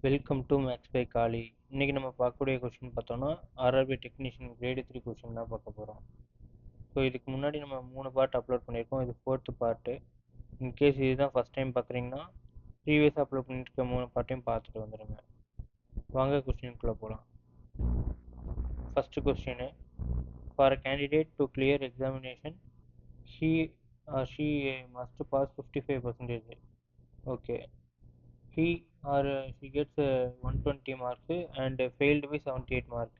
Welcome to maths by காலி. இன்னைக்கு நம்ம பார்க்கக்கூடிய கொஸ்டின் பார்த்தோம்னா ஆர்ஆர்பி டெக்னீஷியன் கிரேடு 3 கொஸ்டின் தான் பார்க்க போகிறோம். ஸோ இதுக்கு முன்னாடி நம்ம 3 பார்ட் அப்லோட் பண்ணியிருக்கோம். இது 4th பார்ட்டு. இன்கேஸ் இதுதான் ஃபஸ்ட் டைம் பார்க்குறீங்கன்னா ப்ரீவியஸ் அப்லோட் பண்ணியிருக்க 3 பார்ட்டையும் பார்த்துட்டு வந்துடுங்க. வாங்க கொஸ்டினுக்குள்ளே போகலாம். First question, for a candidate to clear examination he or she must pass 55%. Okay, he or she gets 120 marks and failed by 78 mark.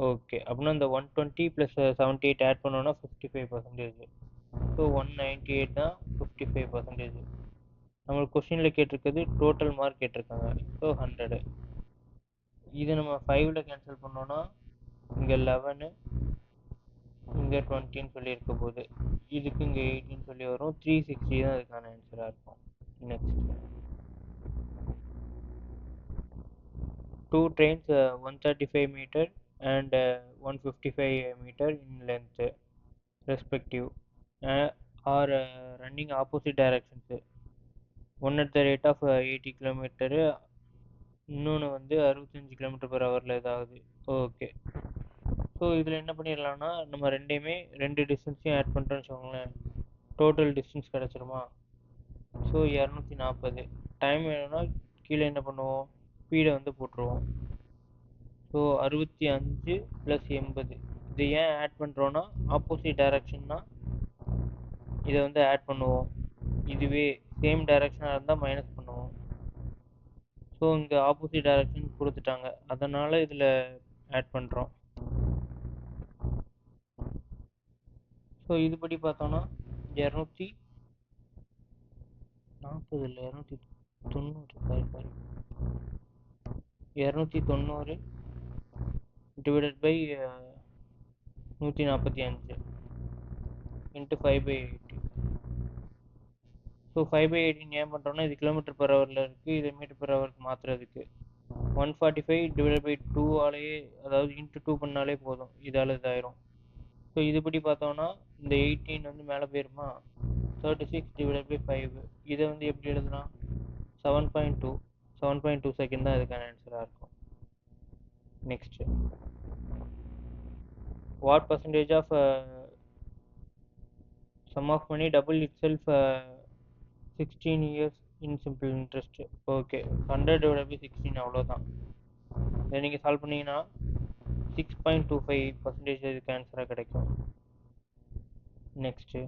Okay, அப்படின்னா இந்த 120 plus 78 add பண்ணோன்னா 55%. ஸோ 198 தான் 55%. நம்மளுக்கு கொஸ்டினில் கேட்டிருக்கிறது டோட்டல் மார்க் கேட்டிருக்காங்க. ஸோ 100. இது நம்ம 5ல் கேன்சல் பண்ணோன்னா இங்கே 11, இங்கே 20ன்னு சொல்லி இருக்க போது, இதுக்கு இங்கே 18 சொல்லி வரும். 360 தான் அதுக்கான ஆன்சராக இருக்கும். Next, 2 trains 135 meter and 155 meter in length respective are running opposite directions. One at the rate of 80 km, இன்னொன்று வந்து 65 km/h ஏதாவது. ஓகே, ஸோ இதில் என்ன பண்ணிடலாம்னா நம்ம ரெண்டையுமே ரெண்டு டிஸ்டன்ஸையும் ஆட் பண்ணுறோன்னு வச்சுக்கோங்களேன், டோட்டல் டிஸ்டன்ஸ் கிடச்சிருமா. ஸோ 240. டைம் வேணும்னா கீழே என்ன பண்ணுவோம், ஸ்பீடை வந்து போட்டுருவோம். ஸோ 65 + 80. இது ஏன் ஆட் பண்ணுறோன்னா ஆப்போசிட் டைரக்ஷன்னா இதை வந்து ஆட் பண்ணுவோம். இதுவே சேம் டைரக்ஷனாக இருந்தால் மைனஸ் பண்ணுவோம். ஸோ இங்கே ஆப்போசிட் டைரக்ஷன் கொடுத்துட்டாங்க, அதனால் இதில் ஆட் பண்ணுறோம். ஸோ இதுபடி பார்த்தோன்னா 240 இல்லை 290, 290 டிவைடட் பை 145 இன்ட்டு 5/80. ஸோ 5/18 ஏன் பண்ணுறோன்னா இது km/h இருக்குது, இது m/h மாற்றுறதுக்கு 145 டிவைடட் பை 2 ஆலேயே, அதாவது இன்ட்டு 2 பண்ணாலே போதும், இதால் இதாயிரும். ஸோ இதுபடி பார்த்தோன்னா இந்த 18 வந்து மேலே போயிருமா, 36 டிவைடட் பை 5. இதை வந்து எப்படி எழுதலாம், 7.2 செகண்ட் தான் இதுக்கான ஆன்சராக இருக்கும். Next, what percentage of sum of money double itself 16 years in simple interest. Okay, 100 divided by 16 அவ்வளோதான். இதை நீங்கள் சால்வ் பண்ணிங்கன்னா 6.25% இதுக்கு ஆன்சராக கிடைக்கும். Next,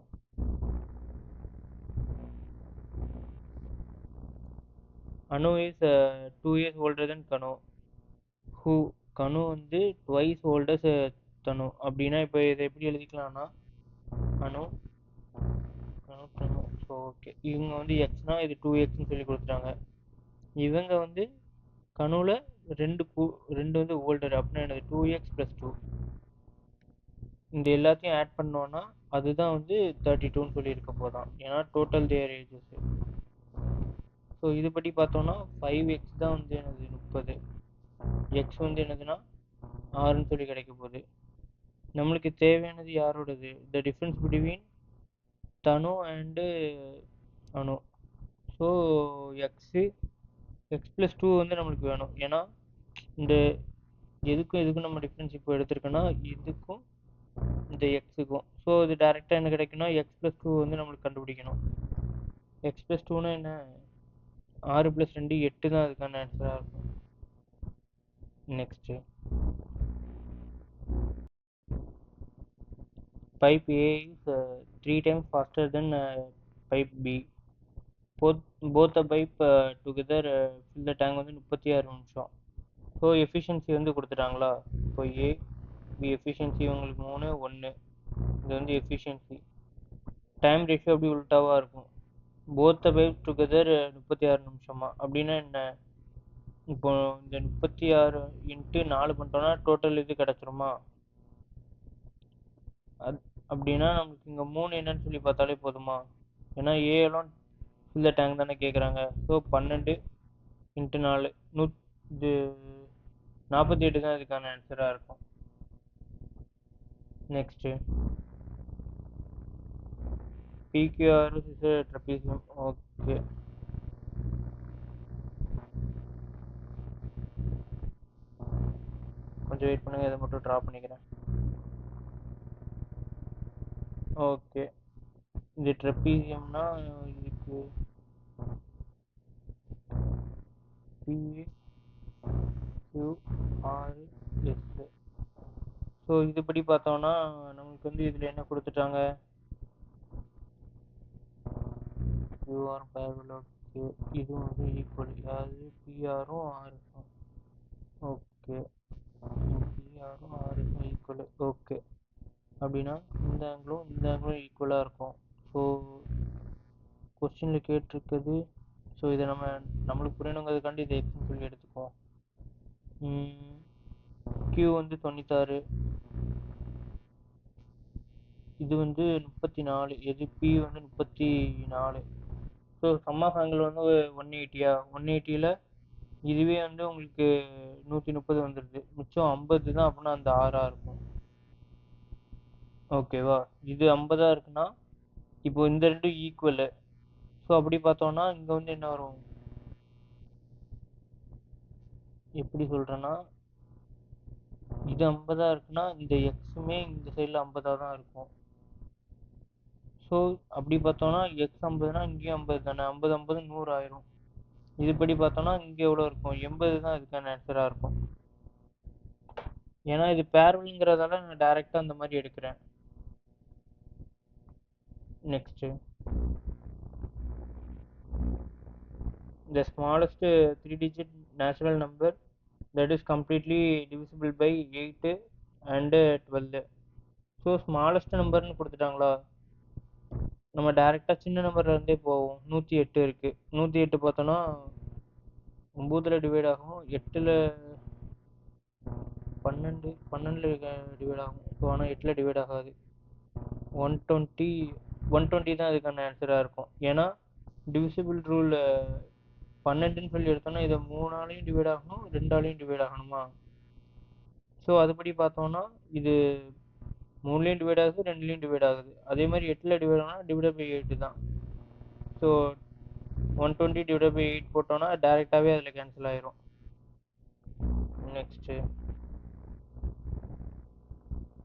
Anu is 2 years older than Kanu. Who, Kanu வந்து ட்வைஸ் ஓல்டர்ஸ் தனு. அப்படின்னா இப்போ இதை எப்படி எழுதிக்கலாம்னா அனு கனு. ஸோ ஓகே, இவங்க வந்து எக்ஸ்னா இது 2x சொல்லி கொடுத்துட்டாங்க. இவங்க வந்து கனுவில் ரெண்டு வந்து ஓல்டர், அப்படின்னா என்னது 2x + 2. இந்த எல்லாத்தையும் ஆட் பண்ணோன்னா அதுதான் வந்து 32ன்னு சொல்லியிருக்க போதான், ஏன்னா டோட்டல் தேர் ஏஜஸ். ஸோ இதுபடி பார்த்தோன்னா 5x தான் வந்து என்னது 30, எக்ஸ் வந்து என்னதுன்னா 6ன்னு சொல்லி கிடைக்க போகுது. நம்மளுக்கு தேவையானது யாரோடது, the difference between Thanu and Anu. So X + 2 வந்து நம்மளுக்கு வேணும், ஏன்னா இந்த இதுக்கும் நம்ம டிஃப்ரென்ஸ் இப்போ எடுத்துருக்கோன்னா இதுக்கும் இந்த எக்ஸுக்கும். ஸோ இது டேரெக்டாக என்ன கிடைக்குன்னா x + 2 வந்து நம்மளுக்கு கண்டுபிடிக்கணும். x + 2னா என்ன, 6 + 2 8 தான் அதுக்கான ஆன்சராக இருக்கும். Next, pipe A is 3 times faster than pipe B. Both the pipe together fill the tank வந்து 36 நிமிஷம். ஸோ எஃபிஷியன்சி வந்து கொடுத்துட்டாங்களா, இப்போ ஏ பி எஃபிஷியன்சி உங்களுக்கு 3, 1. இது வந்து எஃபிஷியன்சி. டைம் ரேஷியோ அப்படி உல்ட்டாவாக இருக்கும். போத் த பைப் டுகெதர் 36 நிமிஷமா, அப்படின்னா என்ன, இப்போ இந்த 36 × 4 பண்ணிட்டோம்னா டோட்டல் இது கிடச்சிருமா. அப்படின்னா நமக்கு இங்கே 3 என்னன்னு சொல்லி பார்த்தாலே போதுமா, ஏன்னா ஏஎல்லாம் இந்த டேங்க் தானே கேட்குறாங்க. ஸோ 12 × 4 இது 48 தான் இதுக்கான ஆன்சராக இருக்கும். Next, PQRS is a trapezium. Okay, கொஞ்சம் வெயிட் பண்ணுங்கள், இதை மட்டும் ட்ரா பண்ணிக்கிறேன். ஓகே, இது ட்ரெப்பீசியம்னா இதுக்கு PQRS. ஸோ இதுபடி பார்த்தோம்னா நமக்கு வந்து இதில் என்ன கொடுத்துட்டாங்க, QR parallel இது வந்து ஈக்குவல், அதாவது பிஆரும் ஆர்எஸும். ஓகே, பிஆரும் ஆர்எஸும் ஈக்குவல். ஓகே, அப்படின்னா இந்த ஆங்கிளும் ஈக்குவலாக இருக்கும். ஸோ கொஸ்டினில் கேட்டிருக்குது. ஸோ இதை நம்மளுக்கு புரியணுங்கிறதுக்காண்டி இதை எக்ஸ்னு சொல்லி எடுத்துக்குவோம். Q வந்து 96, இது வந்து 34, எது P வந்து 34. ஸோ சம் ஆஃப் ஆங்கிள் வந்து 180. 180ல் இதுவே வந்து உங்களுக்கு 130 வந்துடுது, மிச்சம் 50 தான். அப்படின்னா அந்த 6 இருக்கும். ஓகேவா, இது 50 இருக்குன்னா இப்போ இந்த ரெண்டும் ஈக்குவலு. ஸோ அப்படி பார்த்தோம்னா இங்கே வந்து என்ன வரும், எப்படி சொல்கிறேன்னா இது 50 இருக்குன்னா இந்த எக்ஸுமே இந்த சைடில் 50 தான் இருக்கும். ஸோ அப்படி பார்த்தோம்னா எக்ஸ் 50னா இங்கேயும் 50 தானே, 50 50 100 ஆயிரும். இதுபடி பார்த்தோம்னா இங்கே எவ்வளோ இருக்கும், 80 தான் இதுக்கான ஆன்சராக இருக்கும். ஏன்னா இது பேரல்ங்கிறதால நான் டைரெக்டாக அந்த மாதிரி எடுக்கிறேன். Next, the smallest 3-digit natural number that is completely divisible by 8 and 12. So smallest நம்பர்னு கொடுத்துட்டாங்களா, நம்ம டேரெக்டாக சின்ன நம்பர்லேருந்தே போவோம். 108 இருக்குது. 108 பார்த்தோன்னா 9ல் டிவைட் ஆகும், 8ல் 12ல் டிவைட் ஆகும். ஸோ ஆனால் 8ல் டிவைட் ஆகாது. 120 தான் இதுக்கான ஆன்சராக இருக்கும். ஏன்னா டிவிசிபிள் ரூல் 12ன்னு சொல்லி எடுத்தோன்னா இதை 3ஆலையும் டிவைட் ஆகணும், 2ஆலையும் டிவைட் ஆகணுமா. ஸோ அதுபடி பார்த்தோன்னா இது 3லையும் டிவைட் ஆகுது, 2லையும் டிவைட் ஆகுது. அதே மாதிரி 8ல் டிவைட் ஆனால் டிவைட் பை 8 தான். ஸோ 120 டிவைட் பை 8 போட்டோன்னா டேரெக்டாகவே அதில் கேன்சல் ஆயிரும். Next,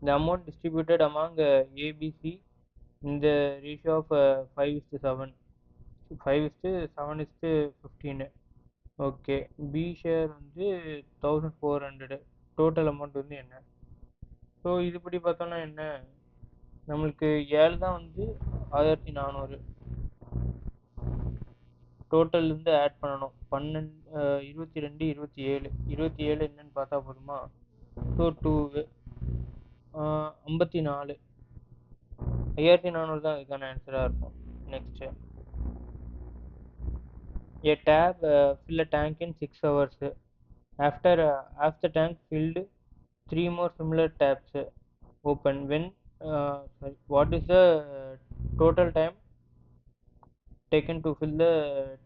the amount distributed among ABC in the ratio of 5:7. 5:7:15. Okay, B share வந்து 1400. டோட்டல் அமௌண்ட் வந்து என்ன. ஸோ இதுபடி பார்த்தோன்னா என்ன, நம்மளுக்கு 7 தான் வந்து 1400 டோட்டல்லேருந்து ஆட் பண்ணணும். 22 27 27 என்னன்னு பார்த்தா போதுமா. ஸோ 2 54 5400 தான் இதுக்கான ஆன்சராக இருக்கும். Next, a tap fill a tank in 6 hours. After half the tank filled, 3 more similar taps open. What is the total time taken to fill the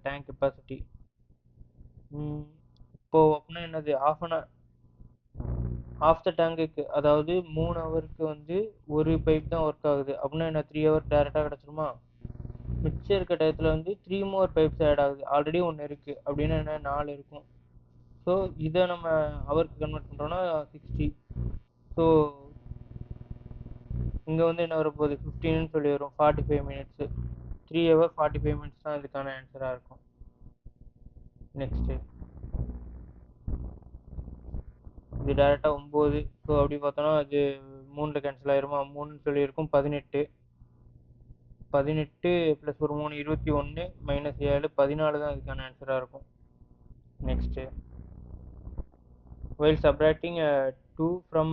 tank capacity? இப்போ அப்படின்னா என்னது, ஆஃப் த டேங்குக்கு, அதாவது 3 ஹவருக்கு வந்து ஒரு பைப் தான் work ஆகுது. அப்படின்னா என்ன, 3 ஹவர் டேரெக்டாக கிடச்சிருமா. மிச்சம் இருக்க டயத்தில் வந்து 3 மோர் பைப்ஸ் ஆட் ஆகுது. ஆல்ரெடி ஒன்று இருக்குது, அப்படின்னா என்ன 4 இருக்கும். ஸோ இதை நம்ம ஹவருக்கு கன்வெர்ட் பண்ணுறோன்னா 60. ஸோ இங்கே வந்து என்ன வரப்போகுது, 15ன்னு சொல்லி வரும். 45 மினிட்ஸு. 3 ஹவர் 45 மினிட்ஸ் தான் இதுக்கான ஆன்சராக இருக்கும். நெக்ஸ்ட்டு, இது டேரெக்டாக 9. ஸோ அப்படி பார்த்தோன்னா அது 3ல் கேன்சல் ஆயிருமா. 3ன்னு சொல்லியிருக்கும். 18 ப்ளஸ் ஒரு 3 21 மைனஸ் 7 14 தான் இதுக்கான ஆன்சராக இருக்கும். Next, while subtracting 2 from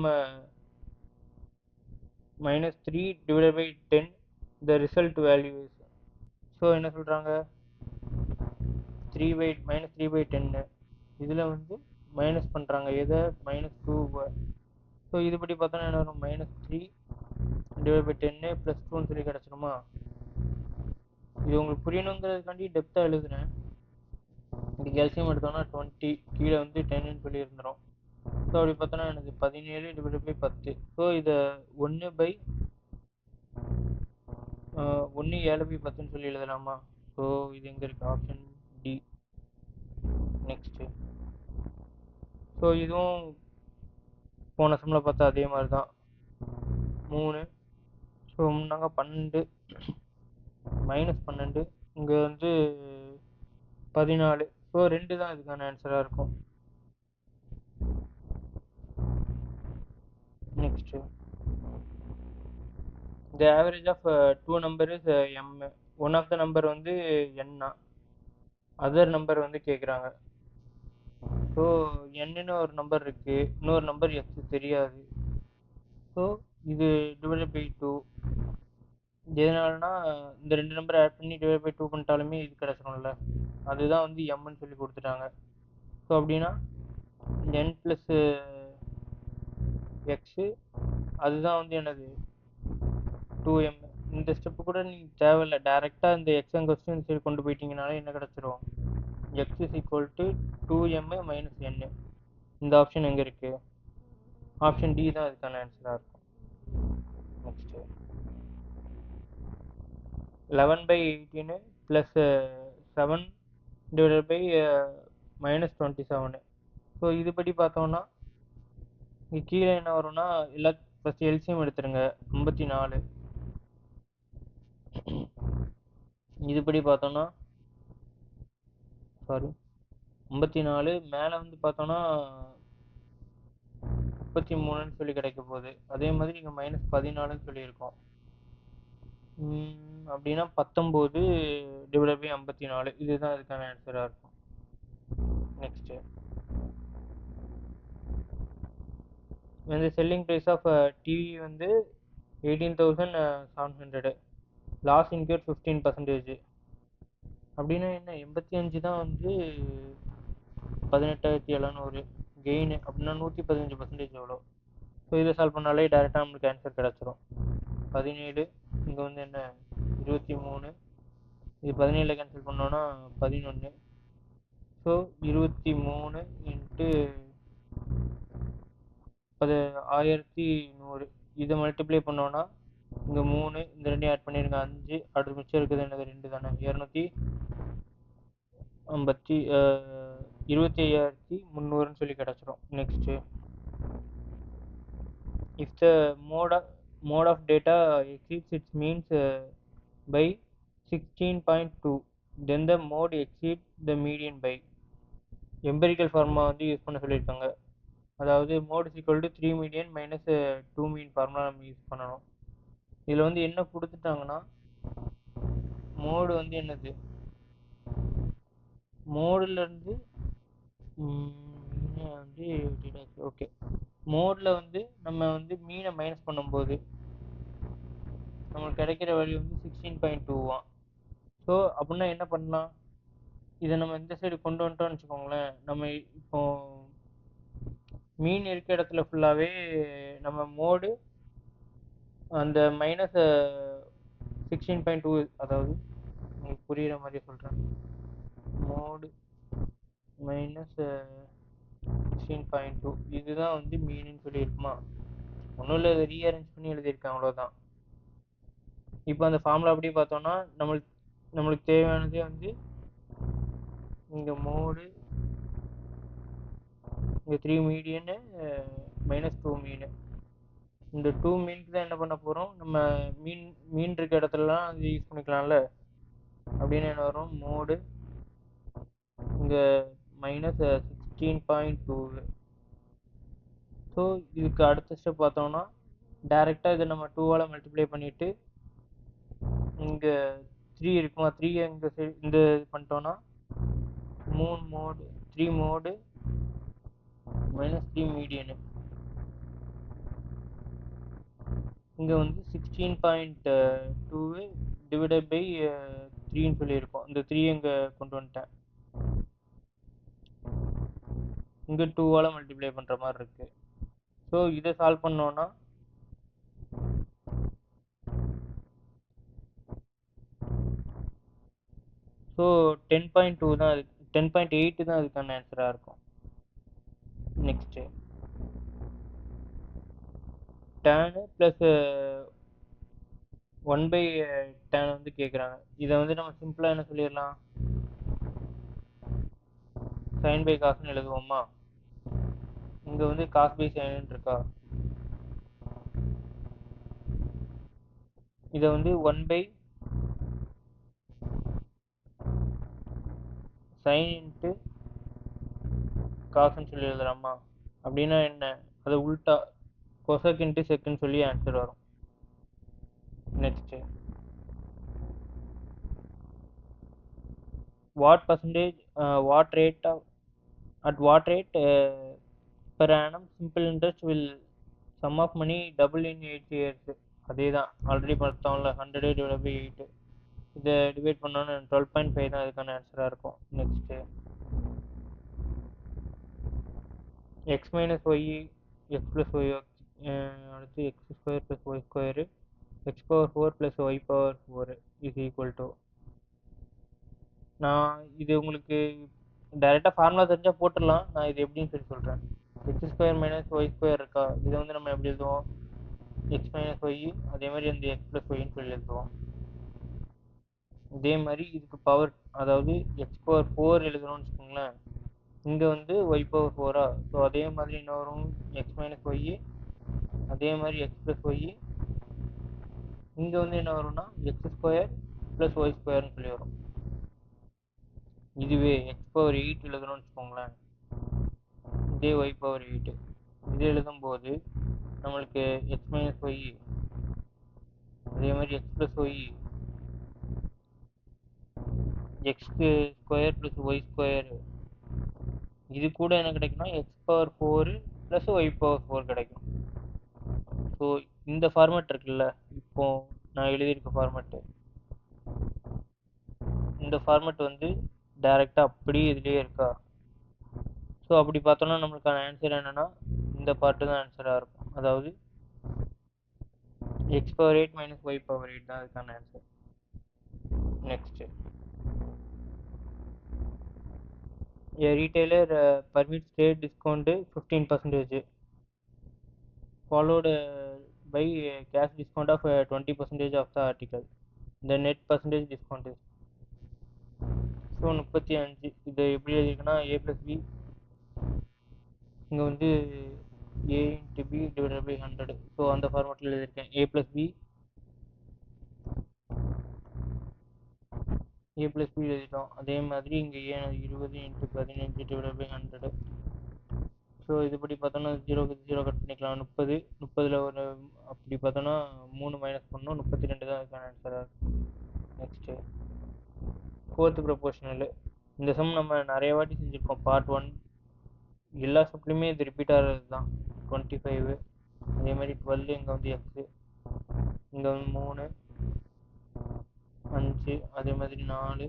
-3 divided by 10, the result value is. So என்ன சொல்கிறாங்க, -3/10. இதில் வந்து மைனஸ் பண்ணுறாங்க, எதை, -2. ஸோ இதுபடி பார்த்தோன்னா என்ன வரும், -3 டிவைட் பை 10 + 2ன்னு சொல்லி கிடச்சிருமா. இது உங்களுக்கு புரியணுங்கிறதுக்காண்டி டெப்த்தாக எழுதுனேன். இது கேல்சியம் எடுத்தோம்னா 20, கீழே வந்து 10ன்னு சொல்லி இருந்துடும். ஸோ அப்படி பார்த்தோன்னா எனக்கு 17 டிவைட் பை 10. ஸோ இதை 1/7/10ன்னு சொல்லி எழுதலாமா. ஸோ இது எங்கே இருக்குது, ஆப்ஷன் டி. நெக்ஸ்ட்டு, ஸோ இதுவும் போன சம்மில் பார்த்தா அதே மாதிரி தான் 3. ஸோ நாங்கள் 12 -12 இங்கே வந்து 14. ஸோ 2 தான் இதுக்கான ஆன்சராக இருக்கும். Next the average of two number is m. One of the number வந்து என்னா, அதர் நம்பர் வந்து கேட்குறாங்க. ஸோ என்னன்னு ஒரு நம்பர் இருக்குது, இன்னொரு நம்பர் எக்ஸ் தெரியாது. ஸோ இது டிவைடட் பை 2. எதனாலனா இந்த 2 நம்பர் ஆட் பண்ணி டிவைட் பை 2 பண்ணிட்டாலுமே இது கிடச்சிரும்ல, அதுதான் வந்து எம்னு சொல்லி கொடுத்துட்டாங்க. ஸோ அப்படின்னா n ப்ளஸ் எக்ஸு அதுதான் வந்து என்னது 2m. இந்த ஸ்டெப்பு கூட நீங்கள் தேவையில்லை, டேரெக்டாக இந்த எக்ஸாம் கொஸ்டின் சரி கொண்டு போயிட்டீங்கனாலே என்ன கிடச்சிரும், x is equal to 2m minus n. இந்த ஆப்ஷன் எங்கே இருக்குது, ஆப்ஷன் டி தான் இதுக்கான ஆன்சராக இருக்கும். Next 11/18 plus 7 divided by -27. So இதுபடி பார்த்தோம்னா இங்கே கீழே என்ன வரும்னா எல்லா ஃபஸ்ட் எல்சியம் எடுத்துருங்க 54. இதுபடி பார்த்தோம்னா சாரி 54 மேலே வந்து பார்த்தோன்னா 33ன்னு சொல்லி கிடைக்க போகுது. அதே மாதிரி இங்கே -14ன்னு சொல்லியிருக்கோம். அப்படின்னா 19 டிவைட் பை 54, இதுதான் இதுக்கான ஆன்சராக இருக்கும். நெக்ஸ்ட்டு வந்து செல்லிங் ப்ரைஸ் ஆஃப் டிவி வந்து 18,700, லாஸ் இன்க்ளூட் 15%. அப்படின்னா என்ன, 85 தான் வந்து 18,700 கெயின், அப்படின்னா 115% எவ்வளோ. ஸோ இதை சால்வ் பண்ணாலே டேரெக்டாக நம்மளுக்கு ஆன்சர் கிடச்சிரும். 17 இங்கே வந்து என்ன 23, இது 17 கேன்சல் பண்ணோன்னா 11. ஸோ 23 இன்ட்டு 1100, இதை மல்டிப்ளை பண்ணோன்னா இங்கே 3, இந்த 2 ஆட் பண்ணியிருங்க 5, அடுத்து மிச்சம் இருக்குது என்னது 2 தானே, 25,300ன்னு சொல்லி கிடச்சிரும். Next if the mode of data exceeds its means by 16.2, then the mode exceeds the median by. Empirical formula வந்து யூஸ் பண்ண சொல்லியிருக்காங்க. அதாவது mode is equal to 3 median minus 2 mean formula நம்ம யூஸ் பண்ணணும். இதில் வந்து என்ன கொடுத்துட்டாங்கன்னா மோடு வந்து என்னது, மோடுலேருந்து வந்து ஓகே, மோடில் வந்து நம்ம வந்து மீனை மைனஸ் பண்ணும்போது நம்மளுக்கு கிடைக்கிற வேல்யூ வந்து 16.2வாம். ஸோ அப்படின்னா என்ன பண்ணலாம், இதை நம்ம இந்த சைடு கொண்டு வந்துட்டோம்னு வச்சுக்கோங்களேன், நம்ம இப்போ மீன் இருக்க இடத்துல ஃபுல்லாகவே நம்ம மோடு அந்த -16.2, அதாவது உங்களுக்கு புரிகிற மாதிரி சொல்கிறேன், மோடு -16.2 இதுதான் வந்து மீனுன்னு சொல்லியிருக்குமா. ஒன்றும் இல்லை, இதை ரீஅரேஞ்ச் பண்ணி எழுதியிருக்கேன், அவ்வளோதான். இப்போ அந்த ஃபார்முலா அப்படி பார்த்தோன்னா நம்மளுக்கு தேவையானதே வந்து இங்கே மோடு, இங்கே 3 மீடியன்னு -2 மீன். இந்த 2 மீனுக்கு தான் என்ன பண்ண போகிறோம், நம்ம மீன் இருக்க இடத்துலலாம் அது யூஸ் பண்ணிக்கலாம்ல. அப்படின்னு என்ன வரும், மோடு இங்கே -16.2. ஸோ இதுக்கு அடுத்த ஸ்டெப் பார்த்தோம்னா டேரெக்டாக இதை நம்ம 2ஆல் மல்டிப்ளை பண்ணிவிட்டு இங்கே 3 இருக்குமா, 3 இங்கே இந்த இது பண்ணிட்டோன்னா 3 மோடு 3 மோடு -3 மீடியனு இங்கே வந்து 16.2 டிவைடட் பை 3ன்னு சொல்லியிருக்கோம். இந்த 3 இங்கே கொண்டு வந்துட்டேன், இங்கே 2ஆல் மல்டிப்ளை பண்ணுற மாதிரி இருக்குது. ஸோ இதை சால்வ் பண்ணோன்னா ஸோ 10.2 தான், அது 10.8 தான் அதுக்கான ஆன்சராக இருக்கும். நெக்ஸ்ட்டு tan ப்ளஸ் 1/tan வந்து கேட்குறாங்க. இதை வந்து நம்ம சிம்பிளாக என்ன சொல்லிடலாம், sin by cosன்னு எழுதுவோமா. இங்கே வந்து காஸ் பை சைன் இருக்கா, இதை வந்து 1 by சைன் இன்ட்டு காசுன்னு சொல்லி எழுதலாமா? அப்படின்னா என்ன, அதை உல்ட்டா கொசக் இன்ட்டு செக்குன்னு சொல்லி ஆன்சர் வரும். Next, what rate at what rate per annum simple interest will sum of money double in 8 years? அதே தான் ஆல்ரெடி பார்த்தோம்ல, 100 டிவைட் பை 8, இதை டிவைட் பண்ணோன்னு 12.5 தான் அதுக்கான ஆன்சராக இருக்கும். Next, X minus Y X plus Y, அடுத்து X square plus Y square X power 4 plus Y power 4 is equal to, நான் இது உங்களுக்கு டைரெக்டாக ஃபார்முலா தெரிஞ்சால் போட்டுடலாம், நான் இது எப்படின்னு சொல்லி சொல்கிறேன். X square minus y square இருக்கா, இதை வந்து நம்ம எப்படி எழுதுவோம், எக்ஸ் மைனஸ் ஒய், அதே மாதிரி அந்த எக்ஸ் ப்ளஸ் ஒய்ன்னு சொல்லி எழுதுவோம். இதே மாதிரி இதுக்கு பவர், அதாவது எக்ஸ் பவர் 4 எழுதணும்னு வச்சுக்கோங்களேன், இங்கே வந்து ஒய் பவர் 4ஆ, ஸோ அதே மாதிரி என்ன வரும், எக்ஸ் மைனஸ் ஒய், அதே மாதிரி எக்ஸ் ப்ளஸ் ஒய், இங்கே வந்து என்ன வரும்னா எக்ஸ் ஸ்கொயர் ப்ளஸ் ஒய் ஸ்கொயர்னு சொல்லி வரும். இதுவே எக்ஸ் பவர் 8 எழுதணும்னு வச்சுக்கோங்களேன், இதே ஒய் பவர் 8 இது எழுதும்போது நம்மளுக்கு எக்ஸ் மைனஸ் ஒய், அதே மாதிரி x plus y, x square plus y square, இது கூட என்ன கிடைக்கும்னா x power 4 plus Y power 4 கிடைக்கும். ஸோ இந்த ஃபார்மேட் இருக்குல்ல, இப்போ நான் எழுதியிருக்க ஃபார்மேட்டு, இந்த ஃபார்மேட் வந்து டைரெக்டாக அப்படியே இதுலேயே இருக்கா. ஸோ அப்படி பார்த்தோன்னா நம்மளுக்கான ஆன்சர் என்னென்னா இந்த பார்ட்டு தான் ஆன்சராக இருக்கும், அதாவது x power 8 minus y power 8 தான் அதுக்கான answer. Next, a retailer permits trade discount 15% followed by cash discount of 20% of the article. The net percentage discount is, so 35. இது எப்படி எழுதிருக்குன்னா ஏ ப்ளஸ் பி, இங்கே வந்து A into B divided by 100, so அந்த ஃபார்மேட்டில் எழுதியிருக்கேன். ஏ ப்ளஸ் பி எழுதிட்டோம். அதே மாதிரி இங்கே ஏ 20 இன்ட்டு 15 டிவைடட் பை 100, ஸோ இதுபடி பார்த்தோன்னா 0 கட் பண்ணிக்கலாம். 30 ஒரு அப்படி பார்த்தோன்னா 3 மைனஸ் பண்ணோம், 32 தான் அதுக்கான ஆன்சராக இருக்கும். Next, fourth proportional. இந்த சம் நம்ம நிறைய வாட்டி செஞ்சுருக்கோம். பார்ட் 1 எல்லா சப்லையுமே இது ரிப்பீட் ஆகிறது தான். 25, அதே மாதிரி 12, இங்கே வந்து எக்ஸு, இங்கே வந்து 3, 5, அதே மாதிரி 4,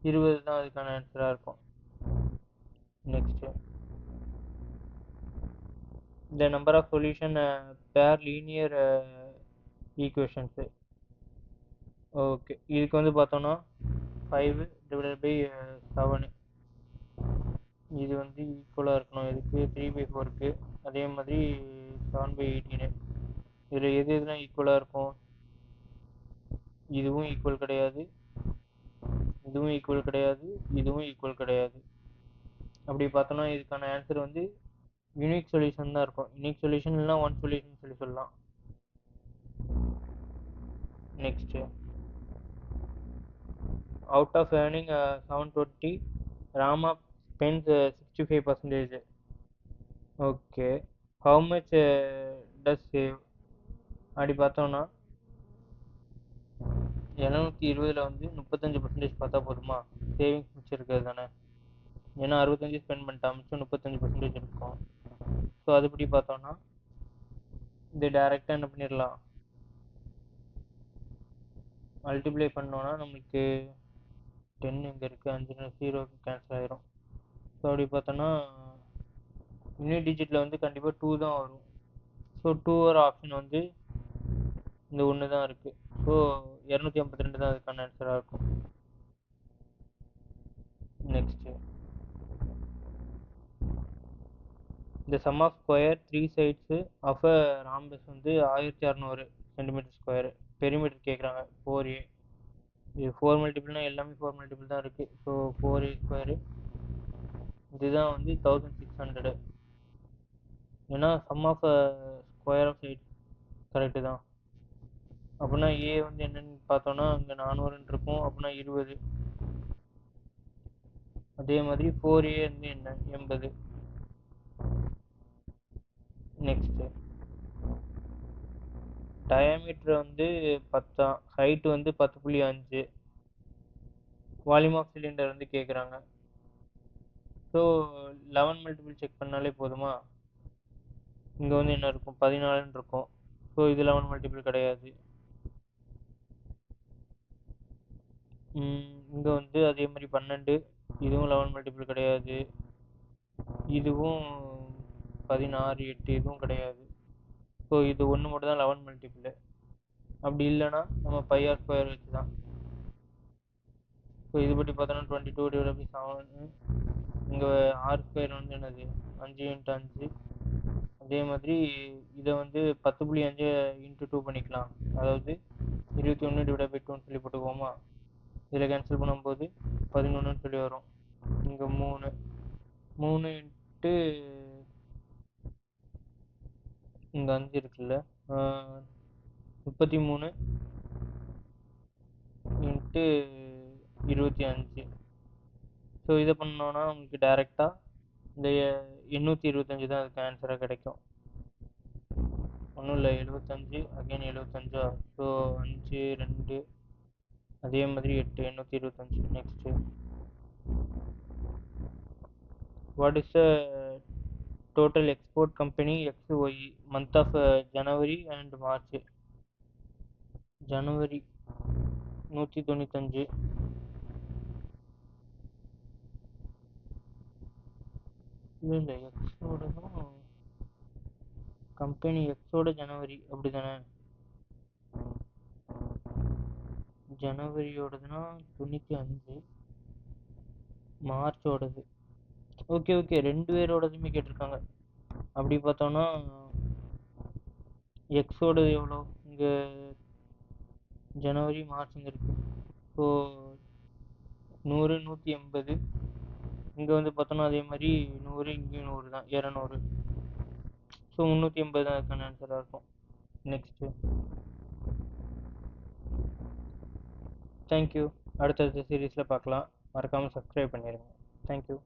20 தான் அதுக்கான ஆன்சராக இருக்கும். Next, the number of solution pair linear equations. Okay, இதுக்கு வந்து பார்த்தோன்னா 5 டிவைடட் பை 7, இது வந்து ஈக்குவலாக இருக்கணும். இதுக்கு 3/4க்கு, அதே மாதிரி 7/18. இதில் எது எதுலாம் ஈக்குவலாக இருக்கும், இதுவும் ஈக்குவல் கிடையாது, இதுவும் ஈக்குவல் கிடையாது, இதுவும் ஈக்குவல் கிடையாது. அப்படி பார்த்தோன்னா இதுக்கான ஆன்சர் வந்து யூனிக் சொல்யூஷன் தான் இருக்கும். யூனிக் சொல்யூஷன் இல்லைனா ஒன் சொல்யூஷன் சொல்லி சொல்லலாம். Next, out of earning 720, Rama spends 65%. Okay, how much does save? அப்படி பார்த்தோன்னா 720 வந்து 35% பார்த்தா போதுமா, சேவிங்ஸ் மிச்சம் இருக்கிறது தானே, ஏன்னா 65 ஸ்பெண்ட் பண்ணிட்டா மிச்சம் 35% இருக்கும். ஸோ அதுபடி பார்த்தோன்னா இது டைரெக்டாக என்ன பண்ணிடலாம், மல்டிப்ளை பண்ணோன்னா நம்மளுக்கு 10 இங்கே இருக்குது, 5 0 கேன்சல் ஆகிரும். ஸோ அப்படி பார்த்தோன்னா யூனிட் டிஜிட்டில் வந்து கண்டிப்பாக 2 தான் வரும். ஸோ 2 வர ஆப்ஷன் வந்து இந்த ஒன்று தான் இருக்குது. ஸோ 252 தான் அதுக்கான ஆன்சராக இருக்கும். நெக்ஸ்ட்டு, இந்த sum of square 3 sides of a rhombus வந்து 1600 சென்டிமீட்டர் ஸ்கொயர், பெரிமீட்டர் கேட்குறாங்க 4a. இது 4 மல்டிபிள்னா எல்லாமே 4 மல்டிபிள் தான் இருக்குது. ஸோ 4a ஸ்கொயரு, இதுதான் வந்து 1600. ஏன்னா sum of square of eight correct தான். அப்படின்னா ஏ வந்து என்னன்னு பார்த்தோன்னா இங்கே 400 இருக்கும், அப்படின்னா 20. அதே மாதிரி 4A வந்து என்ன 80. நெக்ஸ்ட்டு டயாமீட்டர் வந்து 10, ஹைட் வந்து 10.5, வால்யூம் ஆஃப் சிலிண்டர் வந்து கேட்குறாங்க. ஸோ 11 மல்டிபிள் செக் பண்ணாலே போதுமா? இங்கே வந்து என்ன இருக்கும் 14ன்னு இருக்கும். ஸோ இது 11 மல்டிபிள் கிடையாது. இங்கே வந்து அதே மாதிரி 12, இதுவும் 11 மல்டிபிள் கிடையாது. இதுவும் 16, 8 இதுவும் கிடையாது. ஸோ இது ஒன்று மட்டும் தான் 11 மல்டிபிள். அப்படி இல்லைன்னா நம்ம பைஆர் ஸ்கொயர் வச்சு தான். ஸோ இது பற்றி பார்த்தோன்னா 22/7. இங்கே ஆர் ஸ்கொயர் வந்து என்னது 5 × 5. அதே மாதிரி இதை வந்து 10.5 × 2 பண்ணிக்கலாம். அதாவது 21/2ன்னு சொல்லி போட்டுக்குவோமா? இதில் கேன்சல் பண்ணும்போது 11ன்னு சொல்லி வரும். இங்கே 3 3 இங்கே 5 இருக்குல்ல, 33 × 25. ஸோ இதை பண்ணோன்னா உங்களுக்கு டேரெக்டாக இந்த 825 தான் அதுக்கு ஆன்சராக கிடைக்கும். ஒன்றும் இல்லை, 75 அகைன் 75. ஸோ 5 2 அதே மாதிரி 8 825. Next what is the total export company XY month of January and March? January 195. இல்லை எக்ஸோடதும் கம்பெனி எக்ஸோட ஜனவரி அப்படி தானே? ஜனவரியோடதுன்னா 95, மார்ச்சோடது. ஓகே ஓகே, 2 பேரோடதுமே கேட்டிருக்காங்க. அப்படி பார்த்தோன்னா எக்ஸோடது எவ்வளோ? இங்கே ஜனவரி மார்ச்ங்க இருக்கு. ஸோ 100 180. இங்கே வந்து பார்த்தோன்னா அதே மாதிரி 100, இங்கேயும் 100 தான், 200. ஸோ 380 தான் அதுக்கான ஆன்சராக இருக்கும். Next thank you. அடுத்தடுத்த சீரீஸில் பார்க்கலாம். மறக்காமல் சப்ஸ்கிரைப் பண்ணிடுங்க. தேங்க்யூ.